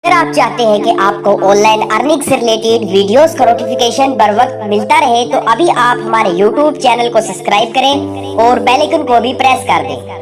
अगर आप चाहते हैं कि आपको ऑनलाइन अर्निंग से रिलेटेड वीडियोस का नोटिफिकेशन बर वक्त मिलता रहे तो अभी आप हमारे यूट्यूब चैनल को सब्सक्राइब करें और बेल आइकन को भी प्रेस कर दें।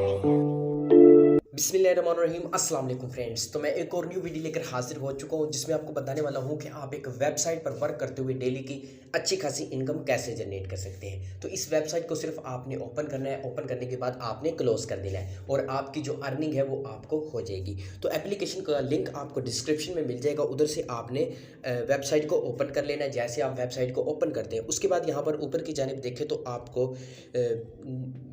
बिस्मिल्लाहिर्रहमानिर्रहीम अस्सलाम वालेकुम फ्रेंड्स। तो मैं एक और न्यू वीडियो लेकर हाजिर हो चुका हूं जिसमें आपको बताने वाला हूं कि आप एक वेबसाइट पर वर्क करते हुए डेली की अच्छी खासी इनकम कैसे जनरेट कर सकते हैं। तो इस वेबसाइट को सिर्फ आपने ओपन करना है, ओपन करने के बाद आपने क्लोज कर देना है और आपकी जो अर्निंग है वो आपको हो जाएगी। तो एप्लीकेशन का लिंक आपको डिस्क्रिप्शन में मिल जाएगा, उधर से आपने वेबसाइट को ओपन कर लेना है। जैसे आप वेबसाइट को ओपन करते हैं उसके बाद यहाँ पर ऊपर की जानिब देखें तो आपको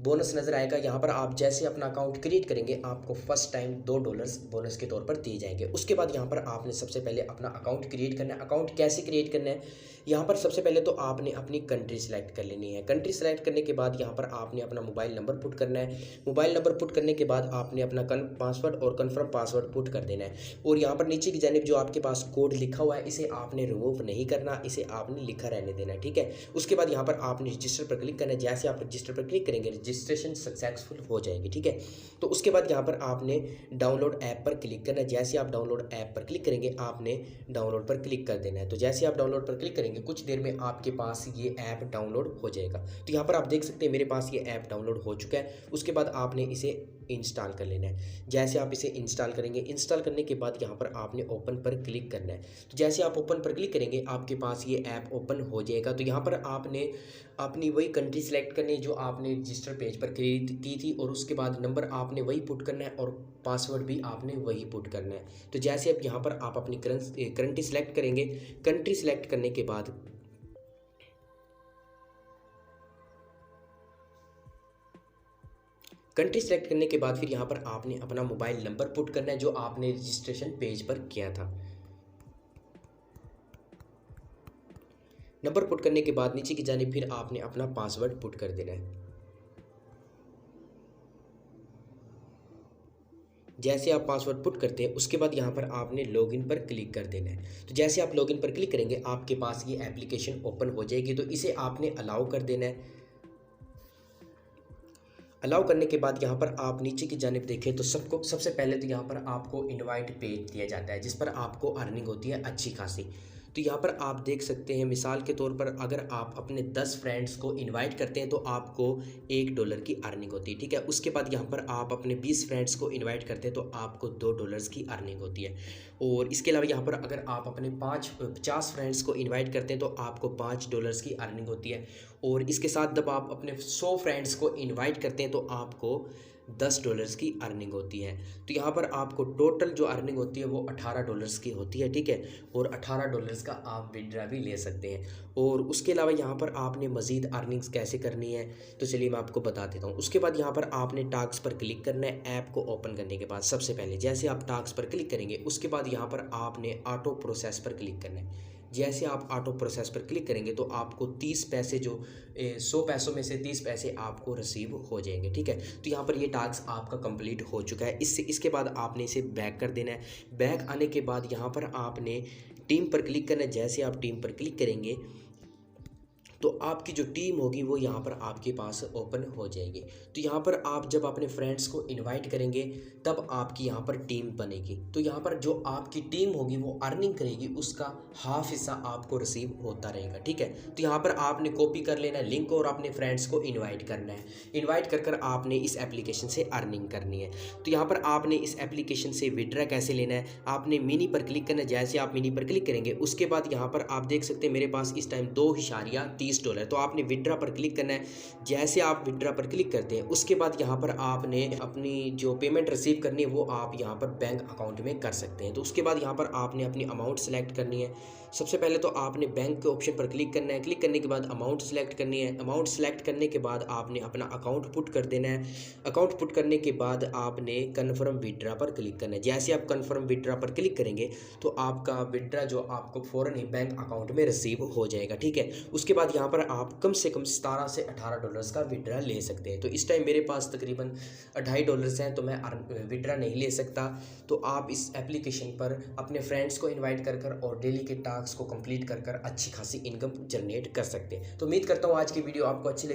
बोनस नज़र आएगा। यहाँ पर आप जैसे अपना अकाउंट क्रिएट करेंगे आपको फर्स्ट टाइम $2 बोनस के तौर पर दिए जाएंगे। उसके बाद यहाँ पर आपने सबसे पहले अपना अकाउंट क्रिएट करना है। अकाउंट कैसे क्रिएट करना है, यहाँ पर सबसे पहले तो आपने अपनी कंट्री सेलेक्ट कर लेनी है। कंट्री सेलेक्ट करने के बाद यहाँ पर आपने अपना मोबाइल नंबर पुट करना है। मोबाइल नंबर पुट करने के बाद आपने अपना पासवर्ड और कन्फर्म पासवर्ड पुट कर देना है। और यहाँ पर नीचे की जानिब जो आपके पास कोड लिखा हुआ है इसे आपने रिमूव नहीं करना, इसे आपने लिखा रहने देना है, ठीक है। उसके बाद यहाँ पर आपने रजिस्टर पर क्लिक करना है। जैसे आप रजिस्टर पर क्लिक करेंगे रजिस्ट्रेशन सक्सेसफुल हो जाएगी, ठीक है। तो उसके बाद यहाँ पर आपने डाउनलोड ऐप पर क्लिक करना है। जैसे आप डाउनलोड ऐप पर क्लिक करेंगे आपने डाउनलोड पर क्लिक कर देना है। तो जैसे आप डाउनलोड पर क्लिक करेंगे कुछ देर में आपके पास ये ऐप डाउनलोड हो जाएगा। तो यहाँ पर आप देख सकते हैं मेरे पास ये ऐप डाउनलोड हो चुका है। उसके बाद आपने इसे इंस्टॉल कर लेना है। जैसे आप इसे इंस्टॉल करेंगे, इंस्टॉल करने के बाद यहाँ पर आपने ओपन पर क्लिक करना है। तो जैसे आप ओपन पर क्लिक करेंगे आपके पास ये ऐप ओपन हो जाएगा। तो यहाँ पर आपने अपनी वही कंट्री सेलेक्ट करनी है जो आपने रजिस्टर पेज पर की थी और उसके बाद नंबर आपने वही पुट करना है और पासवर्ड भी आपने वही पुट करना है। तो जैसे अब यहाँ पर आप अपनी कंट्री सेलेक्ट करेंगे, कंट्री सेलेक्ट करने के बाद कंट्री सेलेक्ट करने के बाद फिर यहाँ पर आपने अपना मोबाइल नंबर पुट करना है जो आपने रजिस्ट्रेशन पेज पर किया था। नंबर पुट करने के बाद नीचे की जानिब फिर आपने अपना पासवर्ड पुट कर देना है। जैसे आप पासवर्ड पुट करते हैं उसके बाद यहाँ पर आपने लॉगिन पर क्लिक कर देना है। तो जैसे आप लॉगिन पर क्लिक करेंगे आपके पास ये एप्लीकेशन ओपन हो जाएगी। तो इसे आपने अलाउ कर देना है। अलाउ करने के बाद यहाँ पर आप नीचे की जानिब देखें तो सबसे पहले तो यहाँ पर आपको इनवाइट पेज दिया जाता है जिस पर आपको अर्निंग होती है अच्छी खासी। तो यहाँ पर आप देख सकते हैं मिसाल के तौर पर अगर आप अपने 10 फ्रेंड्स को इनवाइट करते हैं तो आपको $1 की अर्निंग होती है, ठीक है। उसके बाद यहाँ पर आप अपने 20 फ्रेंड्स को इनवाइट करते हैं तो आपको $2 की अर्निंग होती है। और इसके अलावा यहाँ पर अगर आप अपने 50 फ्रेंड्स को इनवाइट करते हैं तो आपको $5 की अर्निंग होती है। और इसके साथ जब आप अपने 100 फ्रेंड्स को इनवाइट करते हैं तो आपको $10 की अर्निंग होती है। तो यहाँ पर आपको टोटल जो अर्निंग होती है वो $18 की होती है, ठीक है। और $18 का आप विड्रा भी ले सकते हैं। और उसके अलावा यहाँ पर आपने मज़ीद अर्निंग्स कैसे करनी है तो चलिए मैं आपको बता देता हूँ। उसके बाद यहाँ पर आपने टास्क पर क्लिक करना है। ऐप को ओपन करने के बाद सबसे पहले जैसे आप टास्क पर क्लिक करेंगे उसके बाद यहाँ पर आपने ऑटो प्रोसेस पर क्लिक करना है। जैसे आप ऑटो प्रोसेस पर क्लिक करेंगे तो आपको 30 पैसे जो 100 पैसों में से 30 पैसे आपको रिसीव हो जाएंगे, ठीक है। तो यहाँ पर ये टास्क आपका कंप्लीट हो चुका है। इसके बाद आपने इसे बैक कर देना है। बैक आने के बाद यहाँ पर आपने टीम पर क्लिक करना है। जैसे आप टीम पर क्लिक करेंगे तो आपकी जो टीम होगी वो यहाँ पर आपके पास ओपन हो जाएगी। तो यहाँ पर आप जब अपने फ्रेंड्स को इनवाइट करेंगे तब आपकी यहाँ पर टीम बनेगी। तो यहाँ पर जो आपकी टीम होगी वो अर्निंग करेगी, उसका हाफ हिस्सा आपको रिसीव होता रहेगा, ठीक है। तो यहाँ पर आपने कॉपी कर लेना है लिंक और अपने फ्रेंड्स को इन्वाइट करना है। इन्वाइट कर आपने इस एप्लीकेशन से अर्निंग करनी है। तो यहाँ पर आपने इस एप्लीकेशन से विड्रा कैसे लेना है, आपने मिनी पर क्लिक करना है। जैसे आप मिनी पर क्लिक करेंगे उसके बाद यहाँ पर आप देख सकते हैं मेरे पास इस टाइम $2.30 तो आपने विड्रा पर क्लिक करना है। जैसे आप विड्रा पर क्लिक करते हैं उसके बाद यहाँ पर आपने अपनी जो पेमेंट रिसीव करनी है वो आप यहाँ पर बैंक अकाउंट में कर सकते हैं। तो उसके बाद यहाँ पर आपने अपनी अमाउंट सेलेक्ट करनी है। सबसे पहले तो आपने बैंक के ऑप्शन पर क्लिक करना है। क्लिक करने के बाद अमाउंट सेलेक्ट करनी है। अमाउंट सेलेक्ट करने के बाद आपने अपना अकाउंट पुट कर देना है। अकाउंट पुट करने के बाद आपने कन्फर्म विड्रा पर क्लिक करना है। जैसे आप कन्फर्म विड्रा पर क्लिक करेंगे तो आपका विड्रा जो आपको फ़ौरन ही बैंक अकाउंट में रिसीव हो जाएगा, ठीक है। उसके बाद यहाँ पर आप कम से कम 17 से $18 का विड्रा ले सकते हैं। तो इस टाइम मेरे पास तकरीबन $2.5 हैं तो मैं विड्रा नहीं ले सकता। तो आप इस एप्लीकेशन पर अपने फ्रेंड्स को इनवाइट कर और डेली के टास्क को कंप्लीट कर अच्छी खासी इनकम जनरेट कर सकते हैं। तो उम्मीद करता हूँ आज की वीडियो आपको अच्छी लगी।